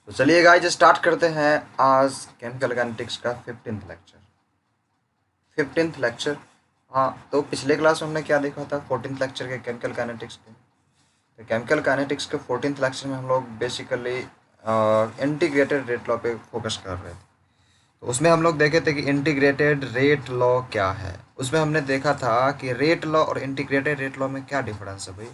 तो चलिए guys start करते हैं आज केमिकल काइनेटिक्स का 15th लेक्चर। हाँ, तो पिछले क्लास में हमने क्या देखा था 14th लेक्चर के केमिकल काइनेटिक्स के। तो केमिकल काइनेटिक्स के 14th लेक्चर में हम लोग बेसिकली इंटीग्रेटेड रेट लॉ पे फोकस कर रहे थे। तो उसमें हम लोग देखे थे कि इंटीग्रेटेड रेट लॉ क्या है। उसमें हमने देखा था कि रेट लॉ और इंटीग्रेटेड रेट लॉ में क्या डिफरेंस है भाई।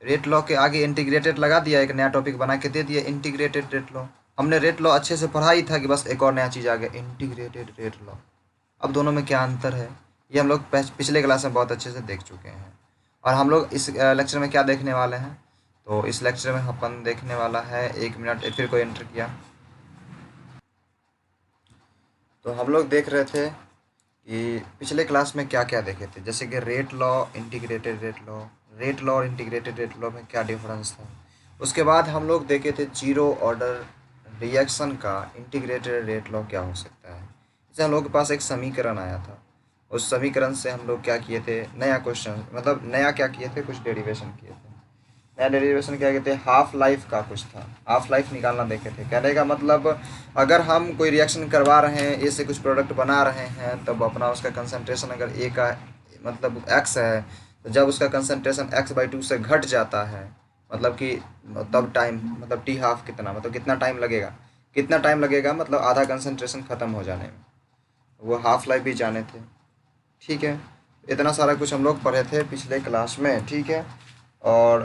रेट लॉ के आगे इंटीग्रेटेड लगा दिया, एक नया टॉपिक बना के दे दिया इंटीग्रेटेड रेट लॉ। हमने रेट लॉ अच्छे से पढ़ा ही था कि बस एक और नया चीज़ आ गया इंटीग्रेटेड रेट लॉ। अब दोनों में क्या अंतर है ये हम लोग पिछले क्लास में बहुत अच्छे से देख चुके हैं। और हम लोग इस लेक्चर में क्या देखने वाले हैं, तो इस लेक्चर में अपन देखने वाला है, 1 मिनट फिर कोई एंटर किया। तो हम लोग देख रहे थे कि पिछले क्लास में क्या क्या देखे थे, जैसे कि rate law, integrated rate law, rate law और इंटीग्रेटेड रेट लॉ में क्या डिफरेंस था। उसके बाद हम लोग देखे थे जीरो ऑर्डर रिएक्शन का इंटीग्रेटेड रेट लॉ क्या हो सकता है। जैसे हम लोग के पास एक समीकरण आया था, उस समीकरण से हम लोग क्या किए थे, नया क्वेश्चन, मतलब नया क्या किए थे, कुछ डेरिवेशन किए थे। नया डेरिवेशन क्या कहते हैं, हाफ लाइफ का कुछ था, हाफ लाइफ निकालना देखे थे। कहने का मतलब अगर हम कोई रिएक्शन करवा रहे हैं, ए से कुछ प्रोडक्ट बना रहे हैं, तब अपना उसका कंसंट्रेशन अगर ए का मतलब एक्स है, तो जब उसका कंसंट्रेशन x/2 से घट जाता है, मतलब कि तब टाइम, मतलब टी हाफ कितना, मतलब कितना टाइम लगेगा, कितना टाइम लगेगा, मतलब आधा कंसंट्रेशन ख़त्म हो जाने में। वो हाफ लाइफ भी जाने थे। ठीक है, इतना सारा कुछ हम लोग पढ़े थे पिछले क्लास में। ठीक है, और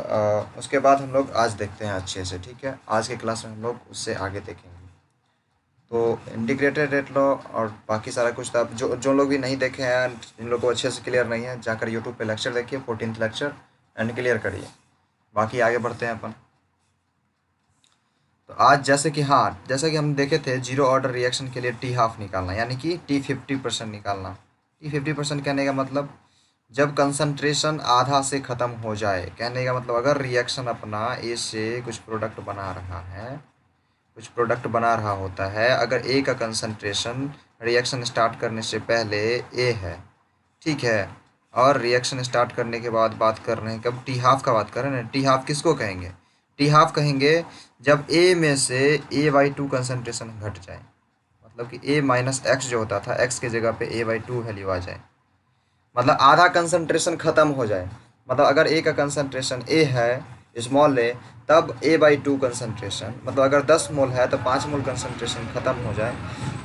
उसके बाद हम लोग आज देखते हैं अच्छे से। ठीक है, आज के क्लास में हम लोग उससे आगे देखेंगे। तो इंटीग्रेटेड रेट लॉ और बाकी सारा कुछ था। जो जो लोग भी नहीं देखे हैं, जिन लोग को अच्छे से क्लियर नहीं है, जाकर यूट्यूब पे लेक्चर देखिए, 14th लेक्चर, एंड क्लियर करिए। बाकी आगे बढ़ते हैं अपन। तो आज जैसे कि हाँ, जैसे कि हम देखे थे जीरो ऑर्डर रिएक्शन के लिए टी हाफ निकालना, यानी कि टी 50% निकालना। टी 50% कहने का मतलब जब कंसंट्रेशन आधा से ख़त्म हो जाए। कहने का मतलब अगर रिएक्शन अपना ए से कुछ प्रोडक्ट बना रहा है, कुछ प्रोडक्ट बना रहा होता है, अगर ए का कंसंट्रेशन रिएक्शन स्टार्ट करने से पहले ए है, ठीक है, और रिएक्शन स्टार्ट करने के बाद बात कर रहे हैं, कब टी हाफ का बात कर रहे हैं। टी हाफ किसको कहेंगे, टी हाफ कहेंगे जब ए में से A/2 कंसंट्रेशन घट जाए, मतलब कि A-x जो होता था, x की जगह पे A/2 वैल्यू आ जाए, मतलब आधा कंसंट्रेशन ख़त्म हो जाए। मतलब अगर ए का कंसंट्रेशन ए है, स्मॉल ए, तब A/2 कंसंट्रेशन, मतलब अगर 10 मोल है तो 5 मोल कंसंट्रेशन ख़त्म हो जाए,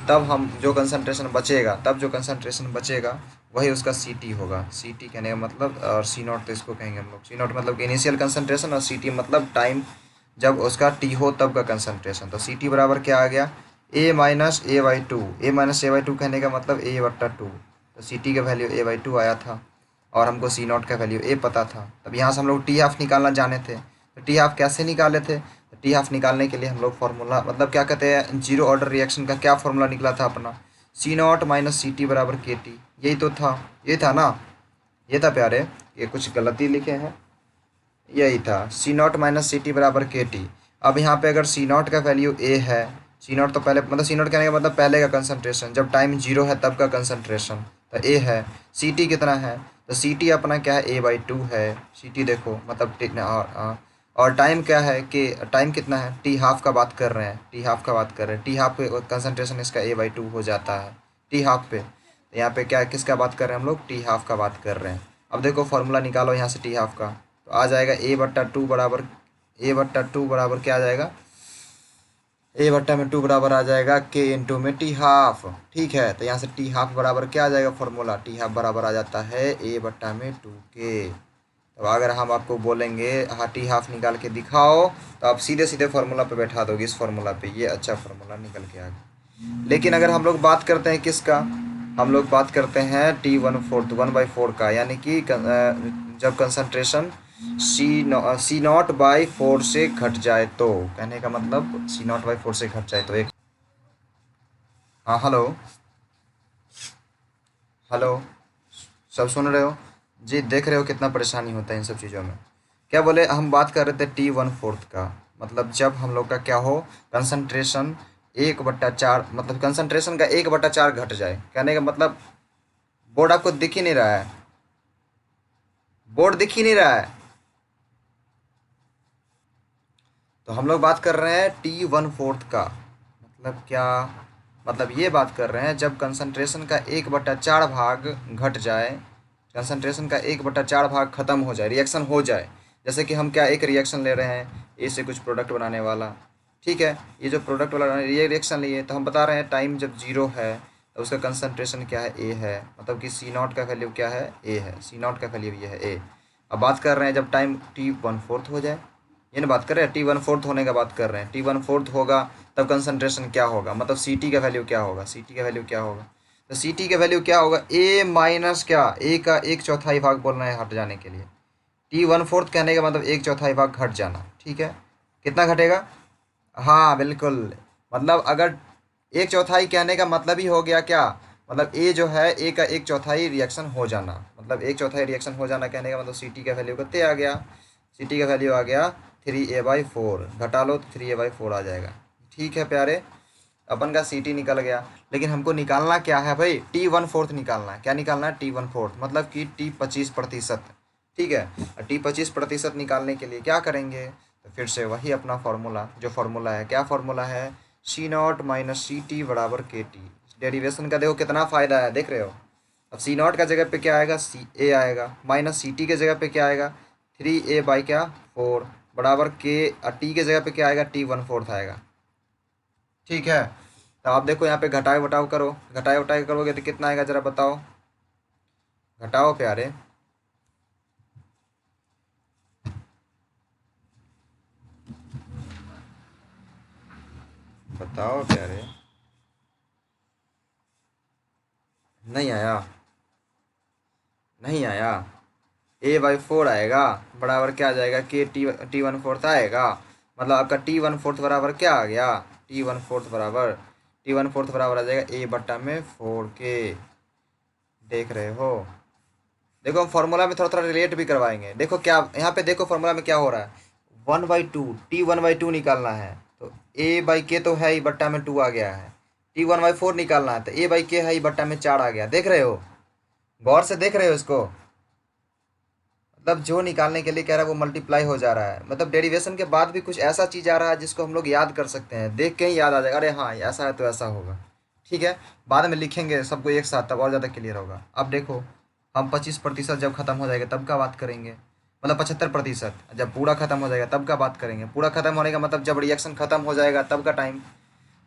तब हम जो कंसंट्रेशन बचेगा, तब जो कंसंट्रेशन बचेगा वही उसका CT होगा। CT कहने का मतलब, और C0 तो इसको कहेंगे हम लोग। C0 मतलब कि इनिशियल कंसंट्रेशन, और CT मतलब टाइम जब उसका टी हो तब का कंसंट्रेशन। तो CT बराबर क्या आ गया, A-A/2। A-A/2 कहने का मतलब A/2। तो CT का वैल्यू A/2 आया था, और हमको C0 का वैल्यू ए पता था। तब यहाँ से हम लोग टी हाफ निकालना जाने थे। तो टी हाफ कैसे निकाले थे, तो टी हाफ निकालने के लिए हम लोग फार्मूला, मतलब क्या कहते हैं, जीरो ऑर्डर रिएक्शन का क्या फार्मूला निकला था अपना, C0 - CT बराबर KT। यही तो था, ये था ना, ये था प्यारे, ये कुछ गलती लिखे हैं, यही था C0 - CT बराबर KT। अब यहाँ पे अगर C0 का वैल्यू ए है, C0 तो पहले, मतलब C0 कहने का मतलब पहले का कंसंट्रेशन, जब टाइम 0 है तब का कंसंट्रेशन, तो ए है। CT कितना है, तो CT अपना क्या है, A/2 है। CT देखो मतलब और टाइम क्या है, कि टाइम कितना है, टी हाफ का बात कर रहे हैं, टी हाफ का बात कर रहे हैं, टी हाफ पे कंसंट्रेशन इसका A/2 हो जाता है टी हाफ पे। तो यहाँ पे क्या, किसका बात कर रहे हैं हम लोग, टी हाफ का बात कर रहे हैं। अब देखो फॉर्मूला निकालो यहाँ से टी हाफ का, तो आ जाएगा A/2 बराबर क्या आ जाएगा, A/2 बराबर आ जाएगा K/में टी हाफ। ठीक है, तो यहाँ से टी हाफ बराबर क्या आ जाएगा, फॉर्मूला टी हाफ बराबर आ जाता है A/2 के। तो अगर हम आपको बोलेंगे हाँ टी हाफ निकाल के दिखाओ, तो आप सीधे सीधे फार्मूला पे बैठा दोगे, इस फार्मूला पे, ये अच्छा फार्मूला निकल के आ गया। लेकिन अगर हम लोग बात करते हैं किसका, हम लोग बात करते हैं T 1/4 1/4 का, यानी कि जब कंसंट्रेशन C0/4 से घट जाए, तो कहने का मतलब C0/4 से घट जाए तो एक, हाँ हेलो, हेलो, सब सुन रहे हो जी, देख रहे हो कितना परेशानी होता है इन सब चीज़ों में। क्या बोले, हम बात कर रहे थे T 1/4 का, मतलब जब हम लोग का क्या हो, कंसंट्रेशन 1/4, मतलब कंसंट्रेशन का 1/4 घट जाए। कहने का मतलब, बोर्ड आपको दिख ही नहीं रहा है, बोर्ड दिख ही नहीं रहा है। तो हम लोग बात कर रहे हैं T1/4 का, मतलब क्या, मतलब ये बात कर रहे हैं जब कंसंट्रेशन का 1/4 भाग घट जाए, कंसंट्रेशन का 1/4 भाग खत्म हो जाए, रिएक्शन हो जाए। जैसे कि हम क्या एक रिएक्शन ले रहे हैं ए से कुछ प्रोडक्ट बनाने वाला, ठीक है, ये जो प्रोडक्ट वाला ये रिएक्शन लिए, तो हम बता रहे हैं टाइम जब जीरो है तो उसका कंसंट्रेशन क्या है, ए है, मतलब कि सी नॉट का वैल्यू क्या है, ए है, सी नॉट का वैल्यू ये है ए। अब बात कर रहे हैं जब टाइम T1/4 हो जाए, ये ना बात कर रहे हैं T1/4 होने का बात कर रहे हैं, T1/4 होगा तब कंसंट्रेशन क्या होगा, मतलब सी टी का वैल्यू क्या होगा, सी टी का वैल्यू क्या होगा, तो सी टी का वैल्यू क्या होगा, ए माइनस क्या, ए का 1/4 भाग बोलना है हट जाने के लिए, T1/4 कहने का मतलब 1/4 भाग घट जाना, ठीक है, कितना घटेगा, हाँ बिल्कुल, मतलब अगर 1/4 कहने का मतलब ही हो गया क्या, मतलब ए जो है ए का 1/4 रिएक्शन हो जाना, मतलब 1/4 रिएक्शन हो जाना कहने का मतलब सी टी का वैल्यू कितने आ गया, सी टी का वैल्यू आ गया 3a/4, घटा लो तो 3a/4 आ जाएगा। ठीक है प्यारे, अपन का सी टी निकल गया, लेकिन हमको निकालना क्या है भाई, T1/4 निकालना है, क्या निकालना है, T1/4 मतलब कि T25%, ठीक है, T25% निकालने के लिए क्या करेंगे, तो फिर से वही अपना फार्मूला, जो फार्मूला है, क्या फार्मूला है, सी नॉट माइनस सी टी बराबर के टी। डेरिवेशन का देखो कितना फ़ायदा है, देख रहे हो, अब सी नॉट का जगह पे क्या आएगा, सी ए आएगा, माइनस सी टी के जगह पे क्या आएगा, 3a/4 बराबर के, टी के जगह पे क्या आएगा, T1/4 आएगा, ठीक है। तो आप देखो यहाँ पे घटाए घटाओ करो, घटाए घटाए करोगे तो कितना आएगा जरा बताओ, घटाओ प्यारे, बताओ प्यारे, नहीं आया, नहीं आया, a/4 आएगा, बराबर क्या आ जाएगा, के T1/4 आएगा, मतलब आपका T1/4 बराबर क्या आ गया, T1/4 बराबर आ जाएगा a/4 के, देख रहे हो, देखो हम फॉर्मूला में थोड़ा थोड़ा रिलेट भी करवाएंगे, देखो क्या यहाँ पे देखो फॉर्मूला में क्या हो रहा है, 1/2, T1/2 निकालना है, तो a/k तो है ही, बट्टा में 2 आ गया है, T1/4 निकालना है तो a/k है ही, बट्टा में 4 आ गया, देख रहे हो, गौर से देख रहे हो इसको, मतलब जो निकालने के लिए कह रहा है वो मल्टीप्लाई हो जा रहा है, मतलब डेरिवेशन के बाद भी कुछ ऐसा चीज़ आ रहा है जिसको हम लोग याद कर सकते हैं, देख के ही याद आ जाएगा, अरे हाँ ऐसा है तो ऐसा होगा, ठीक है, बाद में लिखेंगे सबको एक साथ तब और ज़्यादा क्लियर होगा। अब देखो हम 25% जब खत्म हो जाएगा तब का बात करेंगे, मतलब 75% जब पूरा खत्म हो जाएगा तब का बात करेंगे, पूरा खत्म होने का मतलब जब रिएक्शन खत्म हो जाएगा तब का टाइम,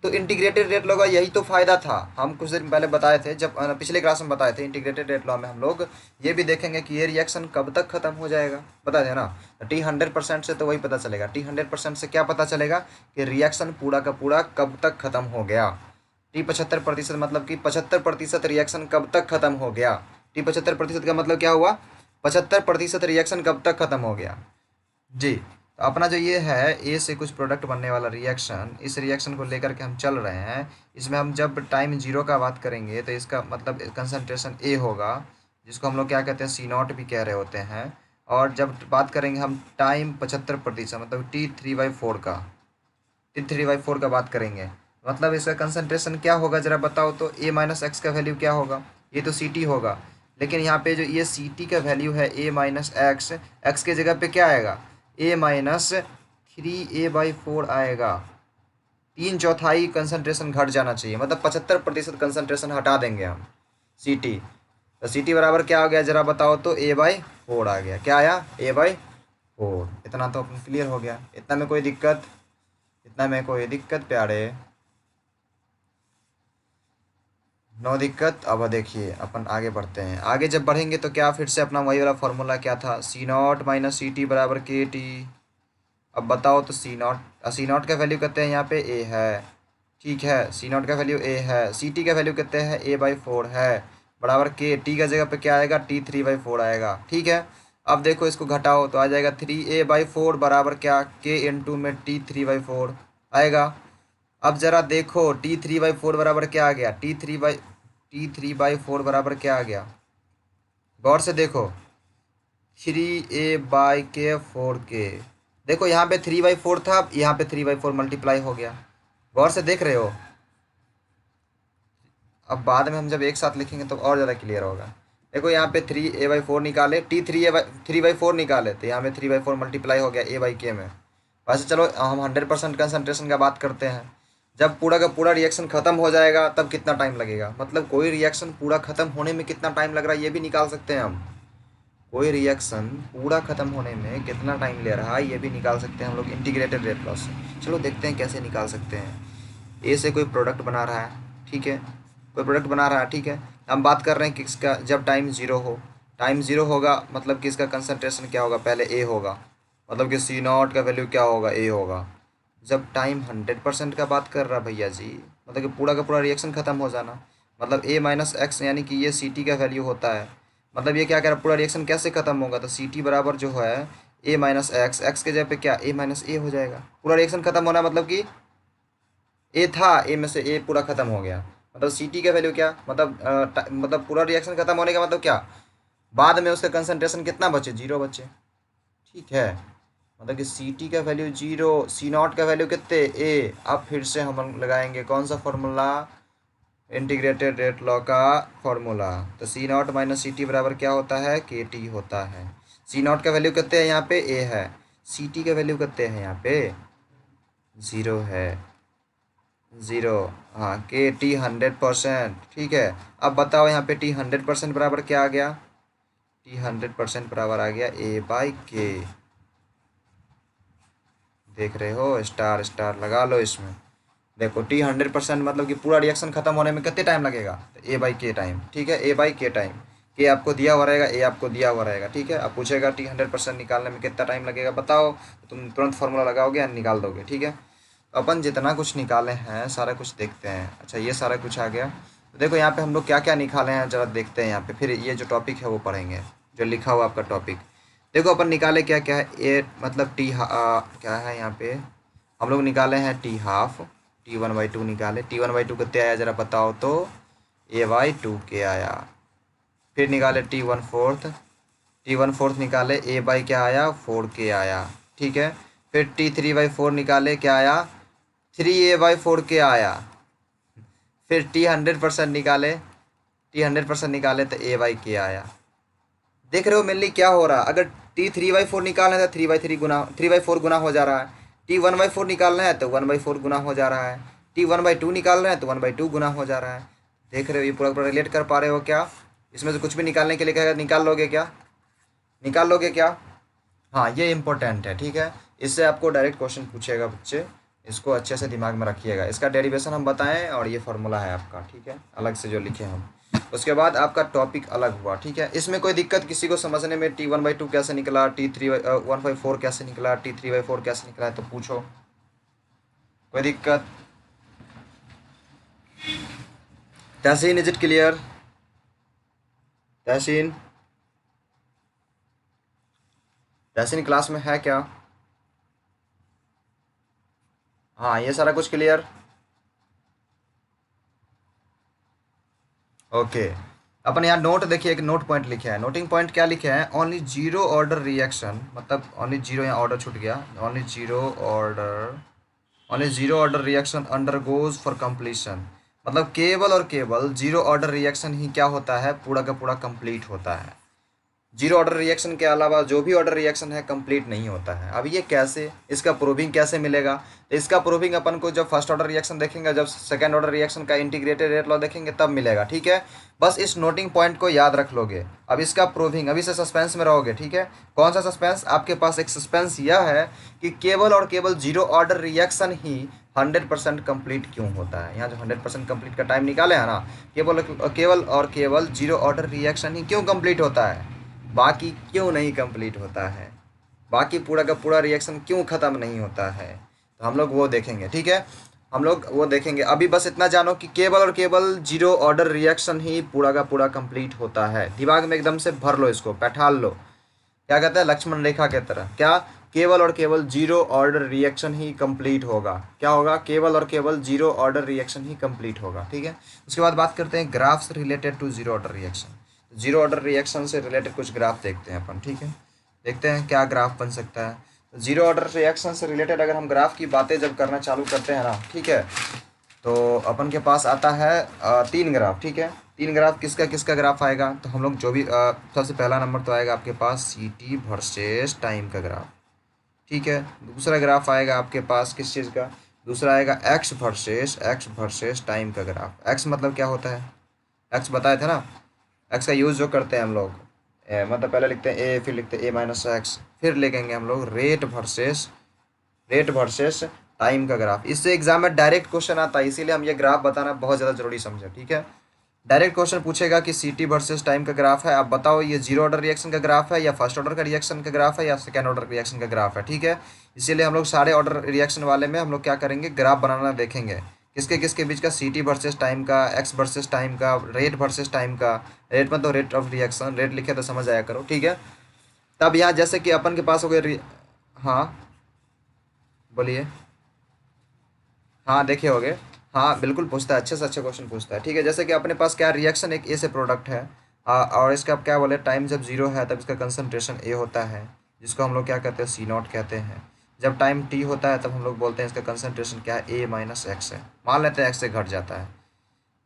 तो इंटीग्रेटेड रेट लॉ का यही तो फ़ायदा था, हम कुछ दिन पहले बताए थे, जब पिछले क्लास में बताए थे इंटीग्रेटेड रेट लॉ में हम लोग ये भी देखेंगे कि ये रिएक्शन कब तक खत्म हो जाएगा, बताए थे ना, T100% से तो वही पता चलेगा, T100% से क्या पता चलेगा कि रिएक्शन पूरा का पूरा कब तक खत्म हो गया, T75% मतलब कि 75% रिएक्शन कब तक खत्म हो गया, T75% का मतलब क्या हुआ, 75% रिएक्शन कब तक खत्म हो गया, जी। तो अपना जो ये है ए से कुछ प्रोडक्ट बनने वाला रिएक्शन, इस रिएक्शन को लेकर के हम चल रहे हैं, इसमें हम जब टाइम जीरो का बात करेंगे तो इसका मतलब कंसंट्रेशन ए होगा, जिसको हम लोग क्या कहते हैं, सी नॉट भी कह रहे होते हैं, और जब बात करेंगे हम टाइम 75% मतलब T3/4 का, T3/4 का बात करेंगे, मतलब इसका कंसंट्रेशन क्या होगा जरा बताओ तो, a-x का वैल्यू क्या होगा, ये तो सी टी होगा, लेकिन यहाँ पे जो ये सी टी का वैल्यू है a-x, एक्स के जगह पे क्या आएगा, a-3a/4 आएगा, 3/4 कंसंट्रेशन घट जाना चाहिए, मतलब 75% कंसंट्रेशन हटा देंगे हम, सी टी, तो सी टी बराबर क्या हो गया जरा बताओ तो, a/4 आ गया, क्या आया, a/4, इतना तो अपन क्लियर हो गया, इतना में कोई दिक्कत, इतना में कोई दिक्कत प्यारे, नो दिक्कत। अब देखिए अपन आगे बढ़ते हैं, आगे जब बढ़ेंगे तो क्या फिर से अपना वही वाला फॉर्मूला क्या था, सी नॉट माइनस सी टी बराबर के टी। अब बताओ तो सी नॉट का वैल्यू कहते हैं यहाँ पे ए है, ठीक है, सी नॉट का वैल्यू ए है, सी टी का वैल्यू कहते हैं a/4 है, बराबर के टी का जगह पे क्या आएगा, T3/4 आएगा, ठीक है। अब देखो इसको घटाओ तो आ जाएगा 3a/4 बराबर क्या, के इंटू में T3/4 आएगा। अब जरा देखो T3/4 बराबर क्या आ गया, T3/4 बराबर क्या आ गया, गौर से देखो, 3a/4 देखो यहाँ पे 3/4 था, यहाँ पे 3/4 मल्टीप्लाई हो गया, गौर से देख रहे हो, अब बाद में हम जब एक साथ लिखेंगे तो और ज़्यादा क्लियर होगा। देखो यहाँ पे 3a/4 निकाले, T3/4 निकाले तो यहाँ में 3/4 मल्टीप्लाई हो गया a/k में, वैसे चलो हम 100% कंसंट्रेशन का बात करते हैं। जब पूरा का पूरा रिएक्शन ख़त्म हो जाएगा तब कितना टाइम लगेगा, मतलब कोई रिएक्शन पूरा ख़त्म होने में कितना टाइम लग रहा है ये भी निकाल सकते हैं हम। कोई रिएक्शन पूरा ख़त्म होने में कितना टाइम ले रहा है ये भी निकाल सकते हैं हम लोग इंटीग्रेटेड रेट लॉस से। चलो देखते हैं कैसे निकाल सकते हैं। ए से कोई प्रोडक्ट बना रहा है, ठीक है, कोई प्रोडक्ट बना रहा है, ठीक है। हम बात कर रहे हैं किसका, जब टाइम ज़ीरो हो, टाइम ज़ीरो होगा मतलब कि इसका कंसनट्रेशन क्या होगा, पहले ए होगा, मतलब कि सी नॉट का वैल्यू क्या होगा, ए होगा। जब टाइम 100% का बात कर रहा भैया जी, मतलब कि पूरा का पूरा रिएक्शन ख़त्म हो जाना, मतलब ए माइनस एक्स यानी कि ये सी टी का वैल्यू होता है। मतलब ये क्या कह रहा है, पूरा रिएक्शन कैसे ख़त्म होगा, तो सी टी बराबर जो है ए माइनस एक्स, एक्स के जगह पे क्या ए माइनस ए हो जाएगा। पूरा रिएक्शन ख़त्म होना मतलब कि ए था, ए में से ए पूरा ख़त्म हो गया, मतलब सी टी का वैल्यू क्या, मतलब मतलब पूरा रिएक्शन ख़त्म होने का मतलब क्या, बाद में उसका कंसनट्रेशन कितना बचे, जीरो बचे, ठीक है। मतलब कि सी टी का वैल्यू जीरो, सी नॉट का वैल्यू कितने ए। अब फिर से हम लगाएंगे कौन सा फॉर्मूला, इंटीग्रेटेड रेट लॉ का फॉर्मूला। तो सी नॉट माइनस सी टी बराबर क्या होता है, के टी होता है। सी नॉट का वैल्यू कितने है यहाँ पे, ए है। सी टी का वैल्यू कितने है यहाँ पे, ज़ीरो है, ज़ीरो। हाँ, के टी 100%, ठीक है। अब बताओ यहाँ पे टी 100% बराबर क्या आ गया, टी 100% बराबर आ गया ए बाई के। देख रहे हो, स्टार स्टार लगा लो इसमें। देखो टी 100% मतलब कि पूरा रिएक्शन खत्म होने में कितने टाइम लगेगा, तो ए बाई के टाइम, ठीक है, ए बाई के टाइम। के आपको दिया हुआ रहेगा, ए आपको दिया हुआ रहेगा, ठीक है। अब पूछेगा टी 100% निकालने में कितना टाइम लगेगा बताओ, तो तुम तुरंत फार्मूला लगाओगे और निकाल दोगे, ठीक है। तो अपन जितना कुछ निकाले हैं सारा कुछ देखते हैं। अच्छा ये सारा कुछ आ गया, तो देखो यहाँ पे हम लोग क्या क्या निकाले हैं जरा देखते हैं यहाँ पे, फिर ये जो टॉपिक है वो पढ़ेंगे, जो लिखा हुआ आपका टॉपिक। देखो अपन निकाले क्या क्या है, ए मतलब क्या है यहाँ पे, हम लोग निकाले हैं T half, T one by two निकाले, टी वन बाई टू कितने आया जरा बताओ तो, ए बाई टू के आया। फिर निकाले T one fourth, T one fourth निकाले, ए बाई क्या आया, फोर के आया, ठीक है। फिर टी थ्री बाई फोर निकाले, क्या आया, थ्री ए बाई फोर के आया। फिर टी 100% निकाले, टी 100% निकाले तो ए बाई के आया। देख रहे हो मेनली क्या हो रहा है, अगर टी थ्री बाई फोर निकालना है तो थ्री बाई फोर गुना हो जा रहा है। टी वन बाई फोर निकालना है तो वन बाई फोर गुना हो जा रहा है। टी वन बाई टू निकालना है तो वन बाई टू गुना हो जा रहा है। देख रहे हो, ये पूरा पूरा रिलेट कर पा रहे हो क्या, इसमें से कुछ भी निकालने के लिए कहेगा निकाल लोगे क्या, निकाल लोगे क्या। हाँ ये इंपॉर्टेंट है, ठीक है। इससे आपको डायरेक्ट क्वेश्चन पूछेगा बच्चे, इसको अच्छे से दिमाग में रखिएगा। इसका डेरिवेशन हम बताएं और ये फार्मूला है आपका, ठीक है, अलग से जो लिखे हम। उसके बाद आपका टॉपिक अलग हुआ, ठीक है। इसमें कोई दिक्कत किसी को समझने में, टी वन बाई टू कैसे निकला, T three one by four कैसे निकला, टी थ्री बाई फोर कैसे निकला है तो पूछो, कोई दिक्कत। Tahseen is it clear, Tahseen, Tahseen class में है क्या। हाँ ये सारा कुछ क्लियर, ओके। अपन यहाँ नोट देखिए, एक नोट पॉइंट लिखे हैं, नोटिंग पॉइंट क्या लिखे हैं, ओनली जीरो ऑर्डर रिएक्शन, मतलब ओनली जीरो, यहाँ ऑर्डर छूट गया, only zero order reaction undergoes for completion. मतलब केवल और केवल जीरो ऑर्डर रिएक्शन ही क्या होता है, पूरा का पूरा कंप्लीट होता है। जीरो ऑर्डर रिएक्शन के अलावा जो भी ऑर्डर रिएक्शन है कंप्लीट नहीं होता है। अब ये कैसे, इसका प्रूविंग कैसे मिलेगा, तो इसका प्रूविंग अपन को जब फर्स्ट ऑर्डर रिएक्शन देखेंगे, जब सेकंड ऑर्डर रिएक्शन का इंटीग्रेटेड रेट लॉ देखेंगे तब मिलेगा, ठीक है। बस इस नोटिंग पॉइंट को याद रख लोगे। अब इसका प्रूविंग, अभी से सस्पेंस में रहोगे, ठीक है। कौन सा सस्पेंस आपके पास, एक सस्पेंस यह है कि केवल और केवल जीरो ऑर्डर रिएक्शन ही 100% कंप्लीट क्यों होता है। यहाँ जो 100% कंप्लीट का टाइम निकाले है ना, केवल केवल और केवल जीरो ऑर्डर रिएक्शन ही क्यों कंप्लीट होता है, बाकी क्यों नहीं कंप्लीट होता है, बाकी पूरा का पूरा रिएक्शन क्यों ख़त्म नहीं होता है, तो हम लोग वो देखेंगे, ठीक है। हम लोग वो देखेंगे। अभी बस इतना जानो कि केवल और केवल जीरो ऑर्डर रिएक्शन ही पूरा का पूरा कंप्लीट होता है। दिमाग में एकदम से भर लो, इसको बैठाल लो, क्या कहते हैं लक्ष्मण रेखा के तरह, क्या, केवल और केवल जीरो ऑर्डर रिएक्शन ही कंप्लीट होगा, क्या होगा, केवल और केवल जीरो ऑर्डर रिएक्शन ही कंप्लीट होगा, ठीक है। उसके बाद बात करते हैं graphs related to zero order reaction. Zero order reaction से रिलेटेड कुछ ग्राफ देखते हैं अपन, ठीक है। देखते हैं क्या ग्राफ बन सकता है। जीरो ऑर्डर रिएक्शन से रिलेटेड अगर हम ग्राफ की बातें जब करना चालू करते हैं ना, ठीक है, तो अपन के पास आता है तीन ग्राफ, ठीक है। तीन ग्राफ किसका किसका ग्राफ आएगा, तो हम लोग जो भी सबसे पहला नंबर तो आएगा आपके पास सी टी वर्सेस टाइम का ग्राफ, ठीक है। दूसरा ग्राफ आएगा आपके पास किस चीज़ का, दूसरा आएगा एक्स वर्सेस टाइम का ग्राफ। एक्स मतलब क्या होता है, एक्स बताए थे ना, एक्स का यूज़ जो करते हैं हम लोग, मतलब पहले लिखते हैं ए, फिर लिखते हैं ए माइनस एक्स, फिर लिखेंगे हम लोग रेट वर्सेस टाइम का ग्राफ। इससे एग्जाम में डायरेक्ट क्वेश्चन आता है, इसीलिए हम ये ग्राफ बताना बहुत ज़्यादा जरूरी समझे, ठीक है। डायरेक्ट क्वेश्चन पूछेगा कि सी टी वर्सेस टाइम का ग्राफ है, आप बताओ ये जीरो ऑर्डर रिएक्शन का ग्राफ है या फर्स्ट ऑर्डर का रिएक्शन का ग्राफ है या सेकेंड ऑर्डर रिएक्शन का ग्राफ है, ठीक है। इसीलिए हम लोग सारे ऑर्डर रिएक्शन वाले में हम लोग क्या करेंगे, ग्राफ बनाना देखेंगे, किसके किसके बीच का, सी टी वर्सेस टाइम का, एक्स वर्सेस टाइम का, रेट वर्सेस टाइम का। रेट मतलब रेट ऑफ रिएक्शन, रेट लिखे तो समझ आया करो, ठीक है। तब यहाँ जैसे कि अपन के पास हो गए, हाँ बोलिए, हाँ देखे होगे, हाँ बिल्कुल पूछता है, अच्छे से अच्छे क्वेश्चन पूछता है, ठीक है। जैसे कि अपने पास क्या रिएक्शन एक ए से प्रोडक्ट है, और इसका क्या बोले, टाइम जब जीरो है तब इसका कंसंट्रेशन ए होता है, जिसको हम लोग क्या कहते हैं, सी नॉट कहते हैं। जब टाइम टी होता है तब हम लोग बोलते हैं इसका कंसंट्रेशन क्या है, ए माइनस एक्स है। मान लेते हैं एक्स से घट जाता है,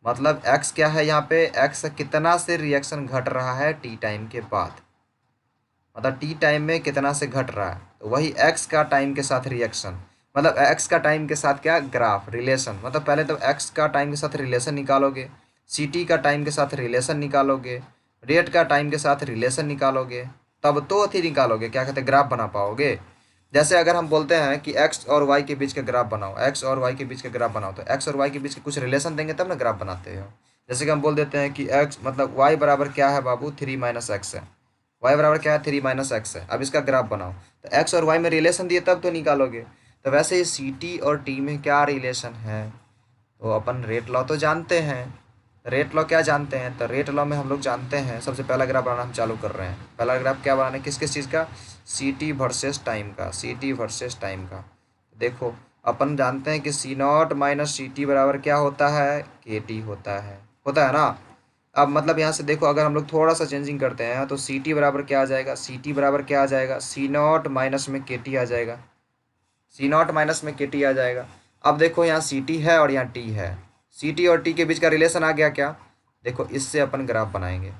मतलब एक्स क्या है यहाँ पे, एक्स कितना से रिएक्शन घट रहा है टी टाइम के बाद, मतलब टी टाइम में कितना से घट रहा है, तो वही एक्स का टाइम के साथ रिएक्शन, मतलब एक्स का टाइम के साथ क्या ग्राफ रिलेशन, मतलब पहले तो एक्स का टाइम के साथ रिलेशन निकालोगे, सी टी का टाइम के साथ रिलेशन निकालोगे, रेट का टाइम के साथ रिलेशन निकालोगे, तब तो अथी निकालोगे, क्या कहते हैं, ग्राफ बना पाओगे। जैसे अगर हम बोलते हैं कि एक्स और वाई के बीच का ग्राफ बनाओ, एक्स और वाई के बीच का ग्राफ बनाओ, तो एक्स और वाई के बीच के कुछ रिलेशन देंगे तब ना ग्राफ बनाते हो। जैसे कि हम बोल देते हैं कि एक्स मतलब वाई बराबर क्या है बाबू, थ्री माइनस एक्स है, वाई बराबर क्या है, थ्री माइनस एक्स है। अब इसका ग्राफ बनाओ, तो एक्स और वाई में रिलेशन दिए तब तो निकालोगे। तो वैसे ही सी टी और टी में क्या रिलेशन है, तो अपन रेट लॉ तो जानते हैं। रेट लॉ क्या जानते हैं, तो रेट लॉ में हम लोग जानते हैं, सबसे पहला ग्राफ बनाना हम चालू कर रहे हैं। पहला ग्राफ क्या बनाना है, किस किस चीज़ का, सी टी वर्सेस टाइम का, सी टी वर्सेस टाइम का। देखो अपन जानते हैं कि सी नॉट माइनस सी टी बराबर क्या होता है, के टी होता है ना। अब मतलब यहाँ से देखो, अगर हम लोग थोड़ा सा चेंजिंग करते हैं तो सी टी बराबर क्या आ जाएगा, सी टी बराबर क्या आ जाएगा, सी नॉट माइनस में के टी आ जाएगा, सी नॉट माइनस में के टी आ जाएगा। अब देखो यहाँ सी टी है और यहाँ टी है, सी टी और टी के बीच का रिलेशन आ गया क्या, देखो इससे अपन ग्राफ बनाएंगे।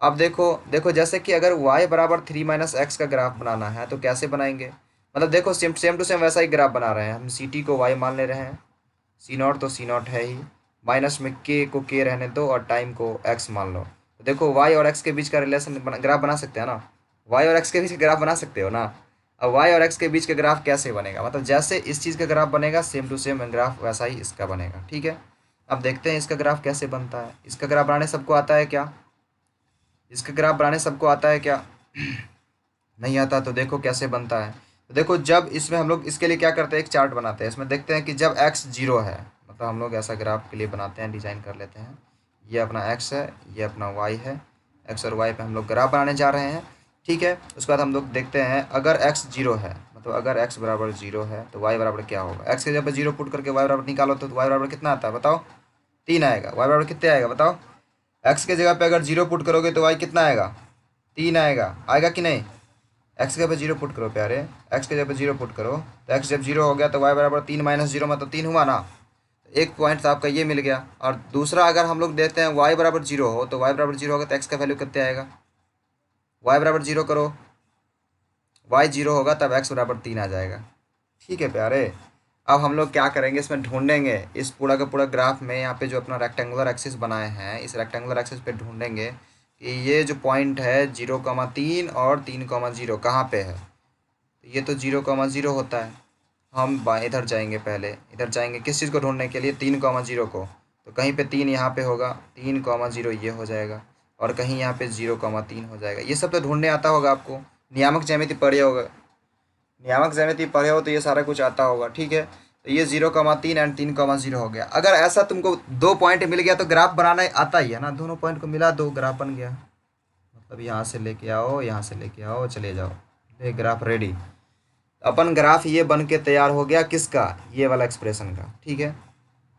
अब देखो देखो जैसे कि अगर y बराबर थ्री माइनस एक्स का ग्राफ बनाना है तो कैसे बनाएंगे, मतलब देखो सेम सेम टू सेम वैसा ही ग्राफ बना रहे हैं हम, सी टी को y मान ले रहे हैं, सी नॉट तो सी नॉट है ही, माइनस में के को के रहने दो और टाइम को x मान लो। तो देखो y और x के बीच का रिलेशन ग्राफ बना सकते हैं ना, y और x के बीच का ग्राफ बना सकते हो ना। अब y और x के बीच का ग्राफ कैसे बनेगा, मतलब जैसे इस चीज़ का ग्राफ बनेगा सेम टू सेम ग्राफ वैसा ही इसका बनेगा, ठीक है। अब देखते हैं इसका ग्राफ कैसे बनता है। इसका ग्राफ बनाने सबको आता है क्या, इसका ग्राफ बनाने सबको आता है क्या, नहीं आता, तो देखो कैसे बनता है। तो देखो जब इसमें हम लोग इसके लिए क्या करते हैं, एक चार्ट बनाते हैं, इसमें देखते हैं कि जब x जीरो है, मतलब हम लोग ऐसा ग्राफ के लिए बनाते हैं, डिजाइन कर लेते हैं, ये अपना x है, ये अपना y है, x और y पे हम लोग ग्राफ बनाने जा रहे हैं, ठीक है। उसके बाद हम लोग देखते हैं अगर x जीरो है, मतलब अगर x बराबर जीरो है तो y बराबर क्या होगा, x के जब जीरो पुट करके y बराबर निकालो तो y बराबर कितना आता है बताओ, तीन आएगा। y बराबर कितने आएगा बताओ, एक्स के जगह पे अगर जीरो पुट करोगे तो वाई कितना आएगा, तीन आएगा, आएगा कि नहीं। एक्स के जगह पे जीरो पुट करो प्यारे, एक्स के जगह पे जीरो पुट करो, तो एक्स जब जीरो हो गया तो वाई बराबर तीन माइनस जीरो मतलब तीन हुआ ना, तो एक पॉइंट तो आपका ये मिल गया। और दूसरा अगर हम लोग देते हैं वाई बराबर जीरो हो, तो वाई बराबर जीरो होगा तो एक्स का वैल्यू कितने आएगा, वाई बराबर जीरो करो, वाई जीरो होगा तब एक्स बराबर तीन आ जाएगा, ठीक है प्यारे। अब हम लोग क्या करेंगे, इसमें ढूंढेंगे इस पूरा का पूरा ग्राफ में, यहाँ पे जो अपना रेक्टेंगुलर एक्सिस बनाए हैं, इस रेक्टेंगुलर एक्सिस पे ढूंढेंगे कि ये जो पॉइंट है 0,3 और 3,0 कहाँ पे है। तो ये तो 0,0 होता है, हम इधर जाएंगे, पहले इधर जाएंगे किस चीज़ को ढूंढने के लिए, 3,0 को। तो कहीं पे तीन यहाँ पे होगा, 3,0 ये हो जाएगा, और कहीं यहाँ पे 0,3 हो जाएगा। ये सब तो ढूंढने आता होगा आपको, नियामक ज्यामिति पढ़े होगा, नियामक ज्यामिति पढ़े हो तो ये सारा कुछ आता होगा, ठीक है। तो ये 0,3 एंड 3,0 हो गया। अगर ऐसा तुमको दो पॉइंट मिल गया तो ग्राफ बनाना आता ही है ना, दोनों पॉइंट को मिला दो ग्राफ बन गया, मतलब यहाँ से लेके आओ, यहाँ से लेके आओ, चले जाओ, ये ग्राफ रेडी। अपन ग्राफ ये बन के तैयार हो गया किसका, ये वाला एक्सप्रेशन का, ठीक है,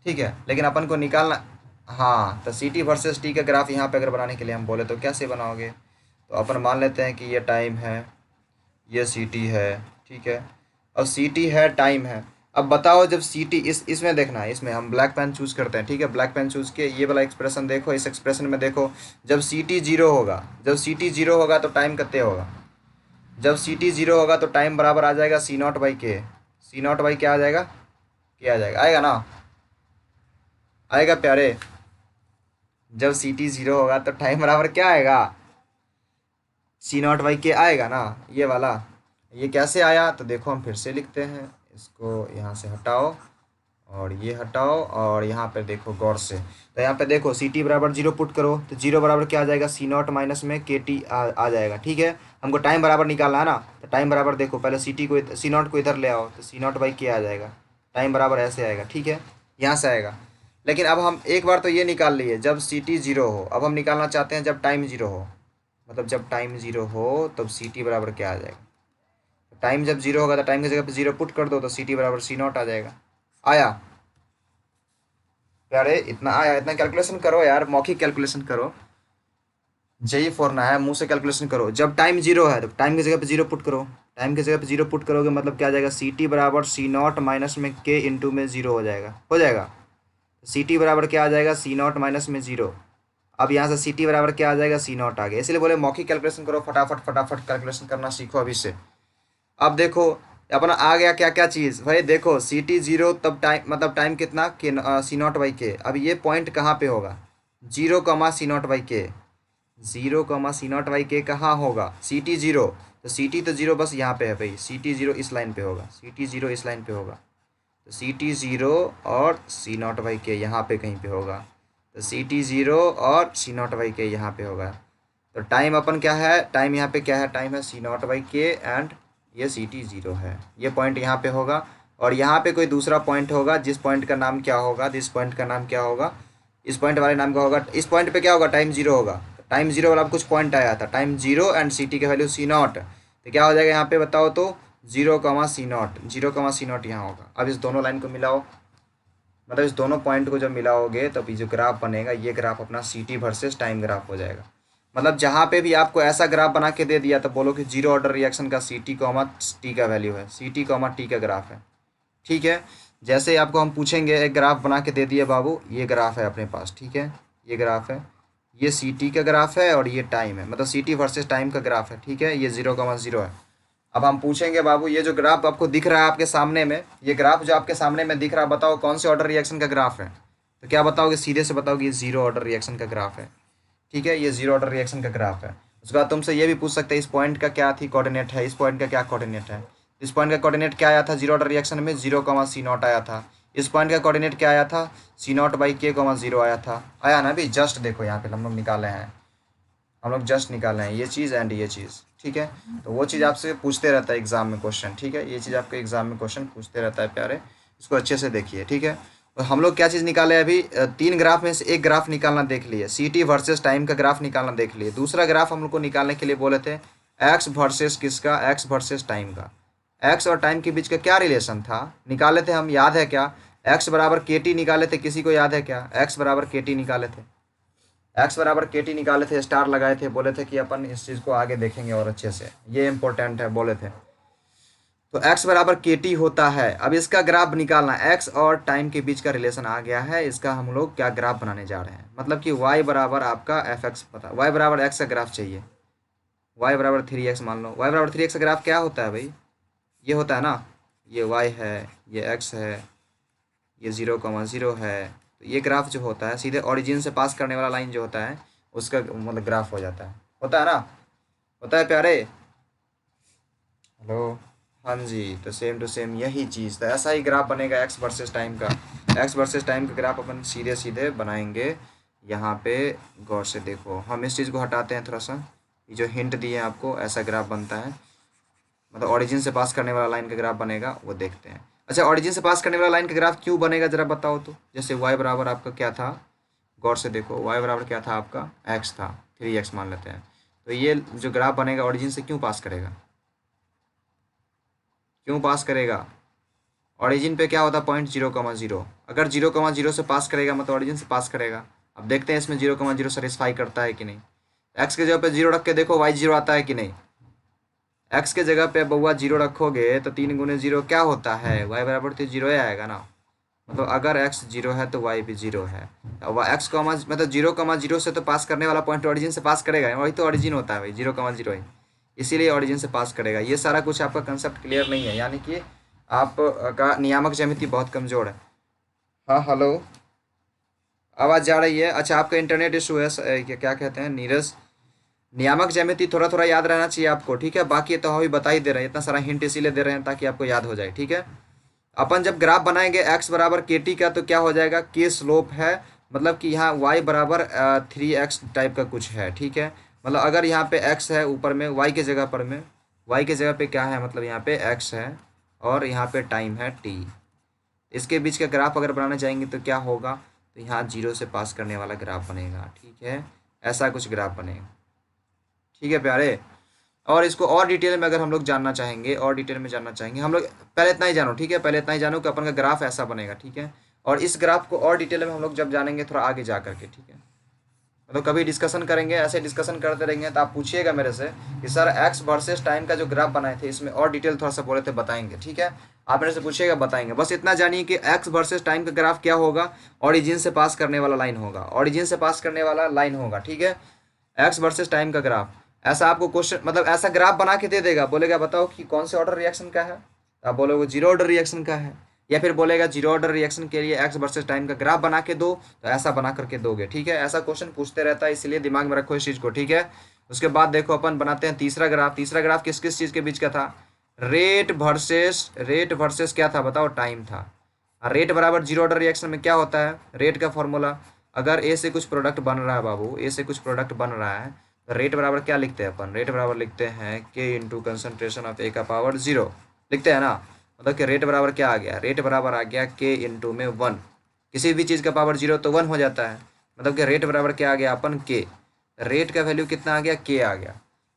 ठीक है। लेकिन अपन को निकालना, हाँ तो सी टी वर्सेस टी का ग्राफ यहाँ पे अगर बनाने के लिए हम बोले तो कैसे बनाओगे, तो अपन मान लेते हैं कि ये टाइम है, ये सी टी है, ठीक है, और सी टी है, टाइम है। अब बताओ जब सी टी इसमें देखना है, इसमें हम ब्लैक पेन चूज़ करते हैं, ठीक है, ब्लैक पेन चूज़ के ये वाला एक्सप्रेशन देखो, इस एक्सप्रेशन में देखो जब सी टी जीरो होगा, जब सी टी जीरो होगा तो टाइम कितने होगा, जब सी टी जीरो होगा तो टाइम बराबर आ जाएगा सी नॉट बाई के। सी नॉट बाई क्या आ जाएगा, के आ जाएगा, आएगा ना, आएगा प्यारे। जब सी टी जीरो होगा तो टाइम बराबर क्या आएगा, सी नॉट बाई के आएगा ना, ये वाला। ये कैसे आया तो देखो हम फिर से लिखते हैं, इसको यहाँ से हटाओ और ये हटाओ और यहाँ पे देखो गौर से। तो यहाँ पे देखो सी टी बराबर जीरो पुट करो तो जीरो बराबर क्या आ जाएगा, सी नॉट माइनस में के टी आ जाएगा। ठीक है, हमको टाइम बराबर निकालना है ना, तो टाइम बराबर देखो पहले सी टी को, सी नॉट को इधर ले आओ तो सी नॉट बाई के आ जाएगा, टाइम बराबर ऐसे आएगा। ठीक है, यहाँ से आएगा। लेकिन अब हम एक बार तो ये निकाल लिए जब सी टी जीरो हो, अब हम निकालना चाहते हैं जब टाइम जीरो हो, मतलब जब टाइम जीरो हो तब सी टी बराबर क्या आ जाएगा। टाइम जब जीरो होगा तो टाइम की जगह पे जीरो पुट कर दो तो सी टी बराबर सी नॉट आ जाएगा। आया प्यारे, इतना आया, इतना कैलकुलेशन करो यार, मौखिक कैलकुलेशन करो, जेई फोरना है, मुंह से कैलकुलेशन करो। जब टाइम जीरो है तो टाइम की जगह पे जीरो पुट करो, टाइम की जगह पे जीरो पुट करोगे मतलब क्या आ जाएगा, सी टी बराबर सी नॉट माइनस में के इंटू में जीरो हो जाएगा, हो जाएगा। सी टी बराबर क्या आ जाएगा, सी नॉट माइनस में जीरो। अब यहाँ से सी टी बराबर क्या आ जाएगा, सी नॉट आ गया। इसलिए बोले मौखिक कैलकुलेशन करो, फटाफट फटाफट कैलकुलेशन करना सीखो अभी से। अब देखो अपना आ गया क्या क्या चीज़ भाई, देखो सी टी जीरो तब टाइम मतलब टाइम कितना के, सी नॉट बाई के। अब ये पॉइंट कहाँ पे होगा, zero comma C naught by K, zero comma C naught by के कहाँ होगा, सी टी जीरो। तो सी टी तो जीरो बस यहाँ पे है भाई, सी टी जीरो इस लाइन पे होगा, सी टी जीरो इस लाइन पे होगा। तो सी टी जीरो और सी नॉट बाई के यहाँ पे कहीं पे होगा, तो सी टी जीरो और सी नॉट बाई के यहाँ पे होगा। तो टाइम अपन क्या है, टाइम यहाँ पे क्या है, टाइम है सी नॉट बाई के एंड ये सी टी जीरो है, ये पॉइंट यहाँ पे होगा। और यहाँ पे कोई दूसरा पॉइंट होगा जिस पॉइंट का नाम क्या होगा, जिस पॉइंट का नाम क्या होगा, इस पॉइंट वाले नाम का होगा। इस पॉइंट पे क्या होगा, टाइम जीरो होगा। टाइम जीरो वाला कुछ पॉइंट आया था, time zero and C T का वैल्यू सी नॉट, तो क्या हो जाएगा यहाँ पे बताओ तो, zero comma C not, zero comma C not यहाँ होगा। अब इस दोनों लाइन को मिलाओ, मतलब इस दोनों पॉइंट को जब मिलाओगे तब ये जो ग्राफ बनेगा ये ग्राफ अपना C T versus time graph हो जाएगा। मतलब जहाँ पे भी आपको ऐसा ग्राफ बना के दे दिया तो बोलो कि जीरो ऑर्डर रिएक्शन का सी टी कॉमा टी का वैल्यू है, सी टी कॉमा टी का ग्राफ है। ठीक है, जैसे आपको हम पूछेंगे एक ग्राफ बना के दे दिए बाबू, ये ग्राफ है अपने पास, ठीक है, ये ग्राफ है, ये सी टी का ग्राफ है और ये टाइम है, मतलब सी टी वर्सेज टाइम का ग्राफ है। ठीक है, ये जीरो कॉमा जीरो है। अब हम पूछेंगे बाबू ये जो ग्राफ आपको दिख रहा है आपके सामने में, ये ग्राफ जो आपके सामने में दिख रहा है बताओ कौन से ऑर्डर रिएक्शन का ग्राफ है। तो क्या बताओगे, सीधे से बताओगे ये जीरो ऑर्डर रिएक्शन का ग्राफ है। ठीक है, ये जीरो ऑर्डर रिएक्शन का ग्राफ है। उसके बाद तुमसे ये भी पूछ सकते हैं इस पॉइंट का क्या थी कोऑर्डिनेट है, इस पॉइंट का क्या कोऑर्डिनेट है। इस पॉइंट का कोऑर्डिनेट क्या आया था जीरो ऑर्डर रिएक्शन में, जीरो कॉमा सी नॉट आया था। इस पॉइंट का कोऑर्डिनेट क्या आया था, सी नॉट बाई के कॉमा जीरो आया था, आया ना भी। जस्ट देखो यहाँ पे हम लोग निकाले हैं, हम लोग जस्ट निकाले हैं ये चीज़ एंड ये चीज़। ठीक है, तो वो चीज़ आपसे पूछते रहता है एग्जाम में क्वेश्चन। ठीक है, ये चीज़ आपके एग्जाम में क्वेश्चन पूछते रहता है प्यारे, इसको अच्छे से देखिए। ठीक है, तो हम लोग क्या चीज़ निकाले अभी, तीन ग्राफ में से एक ग्राफ निकालना देख लिए, सी टी वर्सेस टाइम का ग्राफ निकालना देख लिए। दूसरा ग्राफ हम लोग को निकालने के लिए बोले थे एक्स वर्सेस किसका, एक्स वर्सेस टाइम का। एक्स और टाइम के बीच का क्या रिलेशन था निकाले थे हम, याद है क्या, एक्स बराबर के टी निकाले थे, किसी को याद है क्या, एक्स बराबर के टी निकाले थे, एक्स बराबर के टी निकाले थे, स्टार लगाए थे, बोले थे कि अपन इस चीज़ को आगे देखेंगे और अच्छे से, ये इंपॉर्टेंट है बोले थे। तो x बराबर के टी होता है। अब इसका ग्राफ निकालना, x और टाइम के बीच का रिलेशन आ गया है, इसका हम लोग क्या ग्राफ बनाने जा रहे हैं, मतलब कि y बराबर आपका एफ एक्स पता, y बराबर x का ग्राफ चाहिए, y बराबर 3x मान लो। y बराबर 3x का ग्राफ क्या होता है भाई, ये होता है ना, ये y है, ये x है, ये 0,0 है। तो ये ग्राफ जो होता है सीधे ओरिजिन से पास करने वाला लाइन जो होता है उसका मतलब ग्राफ हो जाता है, होता है ना, होता है प्यारे। हेलो, हाँ जी, तो सेम टू सेम यही चीज़, तो ऐसा ही ग्राफ बनेगा एक्स वर्सेस टाइम का। एक्स वर्सेस टाइम का ग्राफ अपन सीधे सीधे बनाएंगे यहाँ पे। गौर से देखो, हम इस चीज़ को हटाते हैं थोड़ा सा, ये जो हिंट दिए हैं आपको, ऐसा ग्राफ बनता है, मतलब ऑरिजिन से पास करने वाला लाइन का ग्राफ बनेगा, वो देखते हैं। अच्छा, ऑरिजिन से पास करने वाला लाइन का ग्राफ क्यों बनेगा ज़रा बताओ तो। जैसे y बराबर आपका क्या था, गौर से देखो, y बराबर क्या था आपका, x था, 3x मान लेते हैं। तो ये जो ग्राफ बनेगा ऑरिजिन से क्यों पास करेगा, क्यों पास करेगा, ऑरिजिन पे क्या होता है पॉइंट 0,0, अगर 0,0 से पास करेगा मतलब ऑरिजिन से पास करेगा। अब देखते हैं इसमें 0,0 सेटिस्फाई करता है कि नहीं। एक्स के जगह पे 0 रख के देखो वाई 0 आता है कि नहीं। एक्स के जगह पे बउआ 0 रखोगे तो 3 गुने 0 क्या होता है, वाई बराबर तो 0 ही आएगा ना। मतलब अगर एक्स 0 है तो वाई भी 0 है। अब एक्स कॉमा मतलब 0,0 से तो पास करने वाला पॉइंट ऑरिजिन से पास करेगा, वही तो ऑरिजिन होता है भाई, 0,0 ही। इसीलिए ऑरिजिन से पास करेगा। ये सारा कुछ आपका कंसेप्ट क्लियर नहीं है, यानी कि आप का नियामक ज्यामिति बहुत कमज़ोर है। हाँ हेलो, आवाज़ जा रही है? अच्छा, आपका इंटरनेट इशू है क्या कहते हैं नीरज। नियामक ज्यामिति थोड़ा थोड़ा याद रहना चाहिए आपको, ठीक है। बाकी तो अभी बता ही दे रहे हैं, इतना सारा हिंट इसीलिए दे रहे हैं ताकि आपको याद हो जाए, ठीक है। अपन जब ग्राफ बनाएंगे x बराबर के टी का, तो क्या हो जाएगा, के स्लोप है, मतलब कि यहाँ y बराबर 3x टाइप का कुछ है, ठीक है। मतलब अगर यहाँ पे x है ऊपर में, y के जगह पर में, y के जगह पे क्या है, मतलब यहाँ पे x है और यहाँ पे टाइम है t। इसके बीच का ग्राफ अगर बनाना चाहेंगे तो क्या होगा, तो यहाँ जीरो से पास करने वाला ग्राफ बनेगा, ठीक है। ऐसा कुछ ग्राफ बनेगा, ठीक है प्यारे। और इसको और डिटेल में अगर हम लोग जानना चाहेंगे, और डिटेल में जानना चाहेंगे हम लोग, पहले इतना ही जानो, ठीक है। पहले इतना ही जानो कि अपन का ग्राफ ऐसा बनेगा, ठीक है। और इस ग्राफ को और डिटेल में हम लोग जब जानेंगे थोड़ा आगे जा करके, ठीक है। मतलब कभी डिस्कशन करेंगे, ऐसे डिस्कशन करते रहेंगे तो आप पूछिएगा मेरे से कि सर एक्स वर्सेस टाइम का जो ग्राफ बनाए थे इसमें और डिटेल थोड़ा सा बोले थे, बताएंगे, ठीक है। आप मेरे से पूछिएगा, बताएंगे। बस इतना जानिए कि एक्स वर्सेस टाइम का ग्राफ क्या होगा, ऑरिजिन से पास करने वाला लाइन होगा, ऑरिजिन से पास करने वाला लाइन होगा, ठीक है। एक्स वर्सेस टाइम का ग्राफ, ऐसा आपको क्वेश्चन, मतलब ऐसा ग्राफ बना के दे देगा, बोलेगा बताओ कि कौन से ऑर्डर रिएक्शन का है, तो आप बोलोगे जीरो ऑर्डर रिएक्शन का है। या फिर बोलेगा जीरो ऑर्डर रिएक्शन के लिए एक्स वर्सेस टाइम का ग्राफ बना के दो, तो ऐसा बना करके दोगे, ठीक है। ऐसा क्वेश्चन पूछते रहता है, इसलिए दिमाग में रखो इस चीज़ को, ठीक है। उसके बाद देखो अपन बनाते हैं तीसरा ग्राफ। तीसरा ग्राफ किस किस चीज़ के बीच का था, रेट वर्सेस क्या था बताओ, टाइम था। रेट बराबर जीरो ऑर्डर रिएक्शन में क्या होता है, रेट का फॉर्मूला, अगर ए से कुछ प्रोडक्ट बन रहा है बाबू, ए से कुछ प्रोडक्ट बन रहा है, तो रेट बराबर क्या लिखते हैं अपन, रेट बराबर लिखते हैं के इंटू कंसनट्रेशन ऑफ ए का पावर जीरो, लिखते हैं ना। मतलब कि रेट बराबर क्या आ गया, रेट बराबर आ गया के इंटू में वन। किसी भी चीज़ का पावर जीरो तो वन हो जाता है, मतलब कि रेट बराबर क्या आ गया अपन के, रेट का वैल्यू कितना आ गया, के आ गया।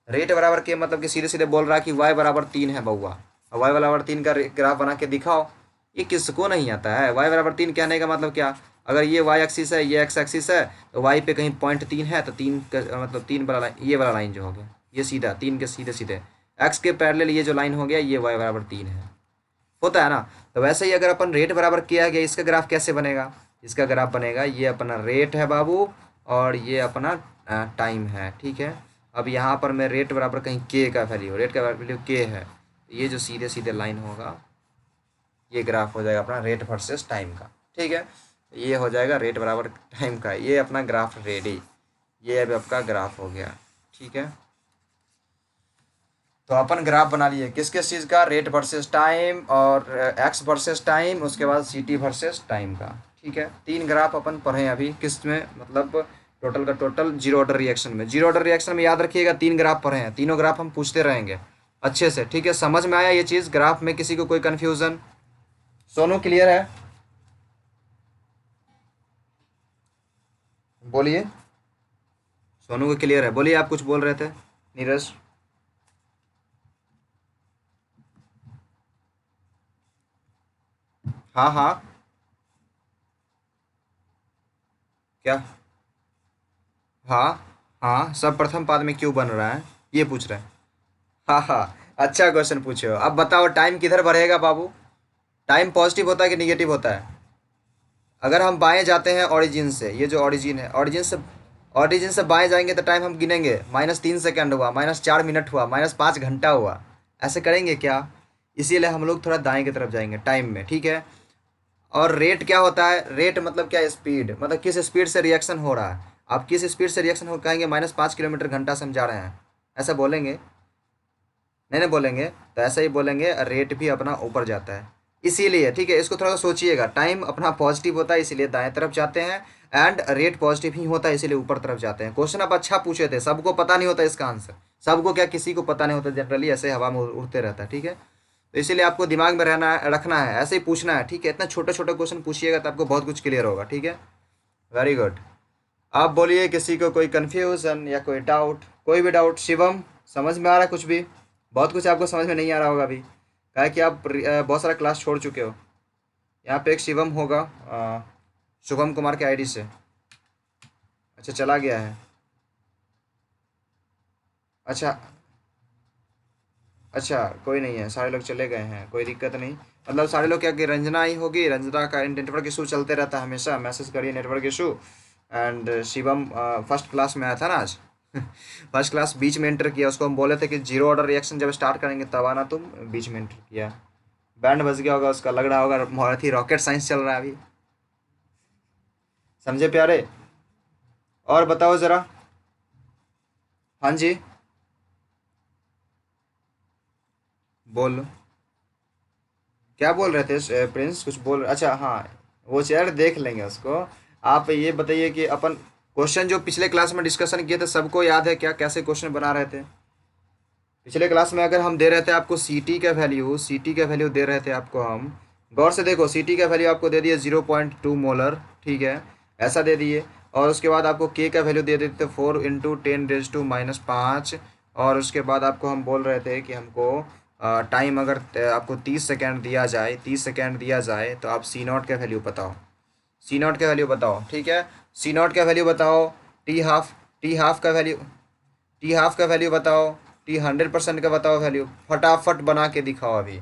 रेट बराबर के मतलब कि सीधे सीधे बोल रहा है कि वाई बराबर 3 है बउआ, और वाई बराबर 3 का ग्राफ बना के दिखाओ। ये किसको नहीं आता है, वाई बराबर 3 कहने का मतलब क्या, अगर ये वाई एक्सिस है, ये एक्स एक्सिस है, तो वाई पे कहीं 0.3 है, तो 3 का मतलब 3 वाला लाइन, ये वाला लाइन जो हो गया ये सीधा 3 के सीधे सीधे एक्स के पैरेलल ये जो लाइन हो गया, ये वाई बराबर 3 है, होता है ना। तो वैसे ही अगर अपन रेट बराबर किया गया, इसका ग्राफ कैसे बनेगा, इसका ग्राफ बनेगा, ये अपना रेट है बाबू और ये अपना टाइम है, ठीक है। अब यहाँ पर मैं रेट बराबर कहीं के का वैल्यू, रेट का वैल्यू के है, ये जो सीधे सीधे लाइन होगा ये ग्राफ हो जाएगा अपना रेट वर्सेस टाइम का, ठीक है। ये हो जाएगा रेट बराबर टाइम का, ये अपना ग्राफ रेडी, ये अब आपका ग्राफ हो गया, ठीक है। तो अपन ग्राफ बना लिए किस किस चीज़ का, रेट वर्सेस टाइम और एक्स वर्सेस टाइम, उसके बाद सी टी वर्सेस टाइम का, ठीक है। 3 ग्राफ अपन पढ़े अभी, किस में, मतलब टोटल का टोटल जीरो ऑर्डर रिएक्शन में। जीरो ऑर्डर रिएक्शन में याद रखिएगा 3 ग्राफ पढ़े हैं, तीनों ग्राफ हम पूछते रहेंगे अच्छे से, ठीक है। समझ में आया ये चीज़, ग्राफ में किसी को कोई कन्फ्यूज़न, सोनू क्लियर है, बोलिए। सोनू को क्लियर है, बोलिए। आप कुछ बोल रहे थे नीरज। हाँ हाँ, क्या, हाँ हाँ, सब प्रथम पाद में क्यों बन रहा है ये पूछ रहे हैं। हाँ हाँ, अच्छा क्वेश्चन पूछे हो। अब बताओ टाइम किधर बढ़ेगा बाबू, टाइम पॉजिटिव होता है कि निगेटिव होता है। अगर हम बाएं जाते हैं ऑरिजिन से, ये जो ऑरिजिन है, ऑरिजिन से बाएं जाएंगे तो टाइम हम गिनेंगे, -3 सेकंड हुआ, -4 मिनट हुआ, -5 घंटा हुआ, ऐसे करेंगे क्या। इसीलिए हम लोग थोड़ा दाएं की तरफ जाएंगे टाइम में, ठीक है। और रेट क्या होता है, रेट मतलब क्या, स्पीड, मतलब किस स्पीड से रिएक्शन हो रहा है। आप किस स्पीड से रिएक्शन हो कहेंगे, -5 किलोमीटर घंटा से हम जा रहे हैं, ऐसा बोलेंगे, नहीं नहीं बोलेंगे, तो ऐसा ही बोलेंगे, रेट भी अपना ऊपर जाता है इसीलिए, ठीक है। इसको थोड़ा सा सोचिएगा, टाइम अपना पॉजिटिव होता है इसीलिए दाएं तरफ जाते हैं, एंड रेट पॉजिटिव ही होता है इसीलिए ऊपर तरफ जाते हैं। क्वेश्चन आप अच्छा पूछे थे, सबको पता नहीं होता इसका आंसर, सबको क्या, किसी को पता नहीं होता, जनरली ऐसे हवा में उड़ते रहता है, ठीक है। तो इसीलिए आपको दिमाग में रहना रखना है, ऐसे ही पूछना है, ठीक है। इतना छोटे छोटे क्वेश्चन पूछिएगा तो आपको बहुत कुछ क्लियर होगा, ठीक है। Very good. आप बोलिए, किसी को कोई कन्फ्यूजन या कोई डाउट, कोई भी डाउट। शिवम, समझ में आ रहा है कुछ भी, बहुत कुछ आपको समझ में नहीं आ रहा होगा अभी, क्या है कि आप बहुत सारा क्लास छोड़ चुके हो। यहाँ पे एक शिवम होगा शुभम कुमार के आईडी से, अच्छा चला गया है, अच्छा अच्छा, कोई नहीं है, सारे लोग चले गए हैं, कोई दिक्कत नहीं। मतलब सारे लोग क्या कि रंजना ही होगी, रंजना का नेटवर्क इशू चलते रहता है हमेशा, मैसेज करिए network issue. And Shivam first class में आया था ना आज, फर्स्ट क्लास बीच में एंटर किया, उसको हम बोले थे कि जीरो ऑर्डर रिएक्शन जब स्टार्ट करेंगे तब आना, तुम बीच में एंटर किया। बैंड बज गया होगा उसका, लग रहा होगा बहुत ही रॉकेट साइंस चल रहा है अभी। समझे प्यारे? और बताओ जरा। हाँ जी, बोलो। क्या बोल रहे थे प्रिंस? कुछ बोल, अच्छा हाँ, वो चेयर देख लेंगे उसको। आप ये बताइए कि अपन क्वेश्चन जो पिछले क्लास में डिस्कशन किए थे सबको याद है क्या, कैसे क्वेश्चन बना रहे थे? पिछले क्लास में अगर हम दे रहे थे आपको सी टी का वैल्यू दे रहे थे आपको हम, गौर से देखो, सी टी का वैल्यू आपको दे दिए 0.2 मोलर, ठीक है, ऐसा दे दिए। और उसके बाद आपको के का वैल्यू दे देते थे 4 × 10⁻⁵ और उसके बाद आपको हम बोल रहे थे कि हमको टाइम अगर आपको 30 सेकेंड दिया जाए, 30 सेकेंड दिया जाए तो आप सी नॉट का वैल्यू बताओ, सी नॉट का वैल्यू बताओ, ठीक है। सी नॉट का वैल्यू बताओ। टी हाफ, टी हाफ का वैल्यू, टी हाफ का वैल्यू बताओ। टी 100% का बताओ वैल्यू, फटाफट बना के दिखाओ अभी।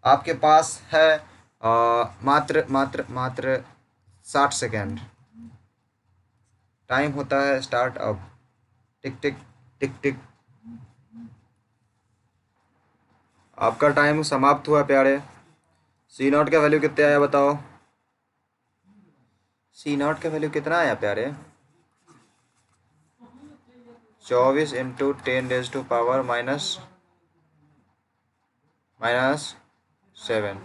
आपके पास है मात्र मात्र मात्र 60 सेकेंड। टाइम होता है स्टार्ट अब। टिक टिक टिक टिक। आपका टाइम समाप्त हुआ प्यारे। सी नॉट का वैल्यू कितना आया बताओ? सी नॉट का वैल्यू कितना आया प्यारे? 24 × 10⁻⁻⁻7।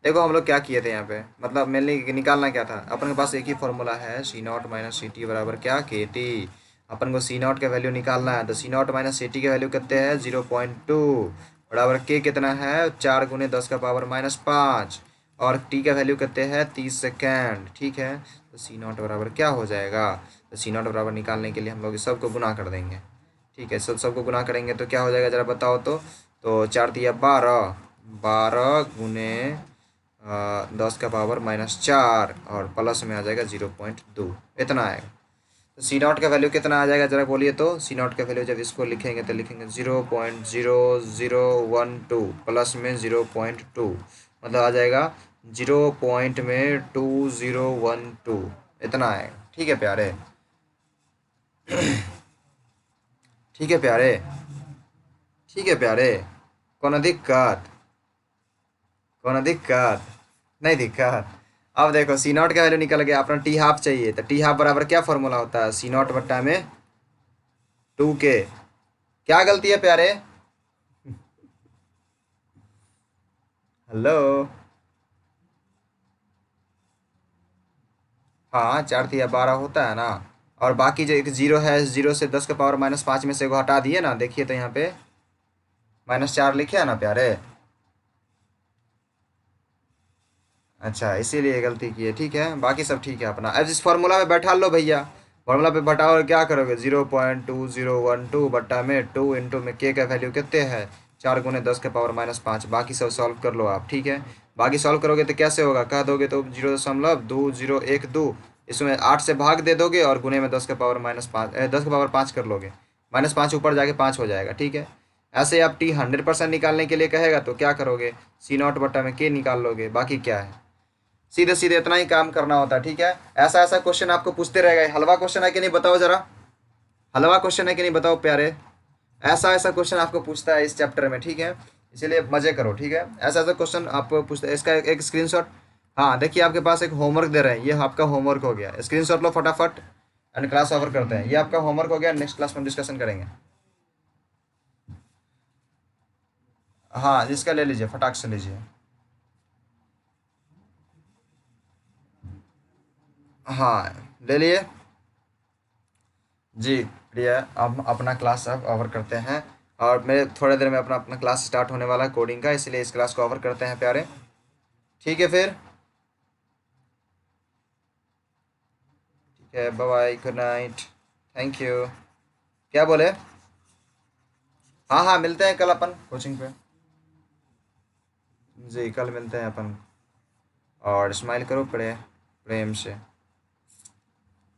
देखो हम लोग क्या किए थे यहाँ पे, मतलब मेनली निकालना क्या था, अपन के पास एक ही फॉर्मूला है, सी नॉट माइनस सी टी बराबर क्या, के टी। अपन को सी नॉट का वैल्यू निकालना है, तो सी नॉट माइनस सी टी का वैल्यू कितने है, 0.2 बराबर के कितना है, 4 × 10⁻⁵ और टी का वैल्यू कितने है, 30 सेकेंड, ठीक है। तो सी नॉट बराबर क्या हो जाएगा, तो सी नॉट बराबर निकालने के लिए हम लोग इस सबको गुना कर देंगे, ठीक है। सबको गुना करेंगे तो क्या हो जाएगा जरा बताओ तो 4 × 10 = 12, 12 × 10⁻⁻4 और प्लस में आ जाएगा 0.2, इतना आएगा। तो सी नॉट का वैल्यू कितना आ जाएगा जरा बोलिए तो? सी नॉट का वैल्यू जब इसको लिखेंगे तो लिखेंगे 0.0012 प्लस में 0.2, मतलब आ जाएगा 0.2012, इतना आएगा, ठीक है प्यारे? ठीक है प्यारे? ठीक है प्यारे? कोनो दिक्कत? कोनो दिक्कत? नहीं दिक्कत। अब देखो सी नॉट का वैल्यू निकल गया, अपना टी हाफ चाहिए, तो टी हाफ बराबर क्या फॉर्मूला होता है, सी नॉट बट्टा में 2 के। क्या गलती है प्यारे? हेलो। हाँ, 4 × 10⁻12 होता है ना। और बाकी जो एक जीरो है, जीरो से 10⁻⁻5 में से एगो हटा दिए ना, देखिए तो यहाँ पे -4 लिखे है ना प्यारे। अच्छा, इसीलिए गलती की है, ठीक है, बाकी सब ठीक है अपना। अब इस फार्मूला में बैठा लो भैया, फार्मूला पे बैठाओ और क्या करोगे, 0.2012 बट्टा में 2 में के का वैल्यू कितने है, 4 × 10⁻⁻5, बाकी सब सॉल्व कर लो आप, ठीक है। बाकी सॉल्व करोगे तो कैसे होगा, कह दोगे तो 0.2012, इसमें 8 से भाग दे दोगे और गुने में 10⁻⁻5, 10⁻5 कर लोगे, -5 ऊपर जाके 5 हो जाएगा, ठीक है। ऐसे आप टी 100% निकालने के लिए कहेगा तो क्या करोगे, सी नॉट बट्टा में के निकाल लोगे, बाकी क्या है, सीधे सीधे इतना ही काम करना होता है, ठीक है। ऐसा ऐसा क्वेश्चन आपको पूछते रहेगा। हलवा क्वेश्चन है कि नहीं बताओ जरा, हलवा क्वेश्चन है कि नहीं बताओ प्यारे? ऐसा ऐसा क्वेश्चन आपको पूछता है इस चैप्टर में, ठीक है, इसीलिए मजे करो, ठीक है। ऐसा ऐसा क्वेश्चन आपको पूछता है, इसका एक स्क्रीनशॉट। हाँ देखिए, आपके पास एक होमवर्क दे रहे हैं, ये आपका होमवर्क हो गया, स्क्रीनशॉट लो फटाफट एंड क्लास ओवर करते हैं। ये आपका होमवर्क हो गया, नेक्स्ट क्लास में हम डिस्कशन करेंगे। हाँ, जिसका ले लीजिए, फटाक से लीजिए। हाँ, ले लिए जी। प्रिय, अब अपना क्लास अब ओवर करते हैं, और मेरे थोड़ी देर में अपना अपना क्लास स्टार्ट होने वाला है कोडिंग का, इसलिए इस क्लास को ओवर करते हैं प्यारे, ठीक है फिर। ठीक है, bye bye, good night, thank you. क्या बोले? हाँ हाँ, मिलते हैं कल अपन कोचिंग पे। जी, कल मिलते हैं अपन। और स्माइल करो प्रेम से,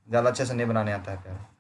ज़्यादा अच्छे से नहीं बनाने आता है प्यारे।